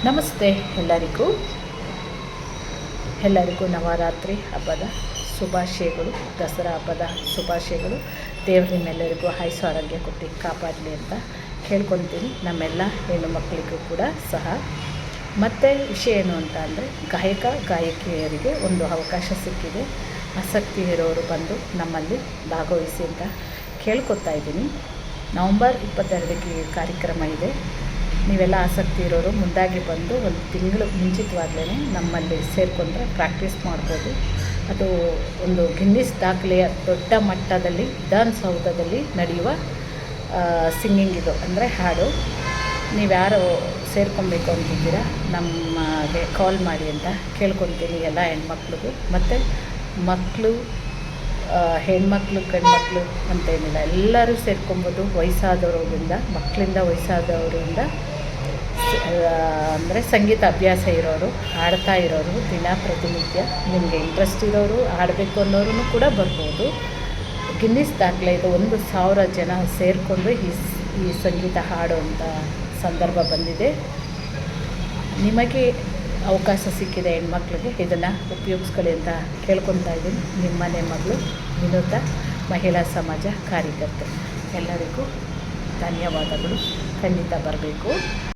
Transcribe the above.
ನಮಸ್ತೆ ಎಲ್ಲರಿಗೂ ನವರಾತ್ರಿ ಹಬ್ಬದ ಶುಭಾಶಯಗಳು, ದಸರಾ ಹಬ್ಬದ ಶುಭಾಶಯಗಳು. ದೇವರು ನಿಮ್ಮೆಲ್ಲರಿಗೂ ಆಯುಸ್ಸು ಆರೋಗ್ಯ ಕೊಟ್ಟು ಕಾಪಾಡಲಿ ಅಂತ ಕೇಳ್ಕೊತೀನಿ. ನಮ್ಮೆಲ್ಲ ಹೆಣ್ಣು ಮಕ್ಕಳಿಗೂ ಕೂಡ ಸಹ. ಮತ್ತು ವಿಷಯ ಏನು ಅಂತ ಅಂದರೆ, ಗಾಯಕಿಯರಿಗೆ ಒಂದು ಅವಕಾಶ ಸಿಕ್ಕಿದೆ. ಆಸಕ್ತಿ ಇರೋರು ಬಂದು ನಮ್ಮಲ್ಲಿ ಭಾಗವಹಿಸಿ ಅಂತ ಕೇಳ್ಕೊತಾ ಇದ್ದೀನಿ. ನವಂಬರ್ 22ಕ್ಕೆ ಕಾರ್ಯಕ್ರಮ ಇದೆ. ನೀವೆಲ್ಲ ಆಸಕ್ತಿ ಇರೋರು ಮುಂದಾಗಿ ಬಂದು ಒಂದು ತಿಂಗಳು ಮುಂಚಿತವಾಗಲೇ ನಮ್ಮಲ್ಲಿ ಸೇರಿಕೊಂಡ್ರೆ ಪ್ರಾಕ್ಟೀಸ್ ಮಾಡ್ಬೋದು. ಅದು ಒಂದು ಗಿನ್ನಿಸ್ ದಾಖಲೆಯ ದೊಡ್ಡ ಮಟ್ಟದಲ್ಲಿ ವಿಧಾನಸೌಧದಲ್ಲಿ ನಡೆಯುವ ಸಿಂಗಿಂಗ್ ಇದು, ಅಂದರೆ ಹಾಡು. ನೀವ್ಯಾರು ಸೇರ್ಕೊಬೇಕು ಅಂತಿದ್ದೀರಾ ನಮಗೆ ಕಾಲ್ ಮಾಡಿ ಅಂತ ಕೇಳ್ಕೊತೀನಿ ಎಲ್ಲ ಹೆಣ್ಮಕ್ಳಿಗೂ. ಮತ್ತು ಮಕ್ಕಳು, ಹೆಣ್ಮಕ್ಳು ಗಂಡ್ಮಕ್ಳು ಅಂತೇನಿಲ್ಲ, ಎಲ್ಲರೂ ಸೇರ್ಕೊಬೋದು. ವಯಸ್ಸಾದವರಿಂದ, ಮಕ್ಕಳಿಂದ ವಯಸ್ಸಾದವರಿಂದ, ಅಂದರೆ ಸಂಗೀತ ಅಭ್ಯಾಸ ಇರೋರು, ಹಾಡ್ತಾ ಇರೋರು, ಪ್ರತಿನಿತ್ಯ ನಿಮಗೆ ಇಂಟ್ರೆಸ್ಟ್ ಇರೋರು, ಹಾಡಬೇಕು ಅನ್ನೋರು ಕೂಡ ಬರ್ಬೋದು. ಗಿನ್ನಿಸ್ ದಾಖಲೆ ಇದು. 1,000 ಜನ ಸೇರಿಕೊಂಡು ಈ ಸಂಗೀತ ಹಾಡುವಂಥ ಸಂದರ್ಭ ಬಂದಿದೆ. ನಿಮಗೆ ಅವಕಾಶ ಸಿಕ್ಕಿದೆ ಹೆಣ್ಮಕ್ಳಿಗೆ, ಇದನ್ನು ಉಪಯೋಗಿಸ್ಕೊಳ್ಳಿ ಅಂತ ಕೇಳ್ಕೊತಾ ಇದ್ದೀನಿ. ನಿಮ್ಮನೆ ಮಗಳು ವಿನೂತ, ಮಹಿಳಾ ಸಮಾಜ ಕಾರ್ಯಕರ್ತೆ. ಎಲ್ಲರಿಗೂ ಧನ್ಯವಾದಗಳು. ಖಂಡಿತ ಬರಬೇಕು.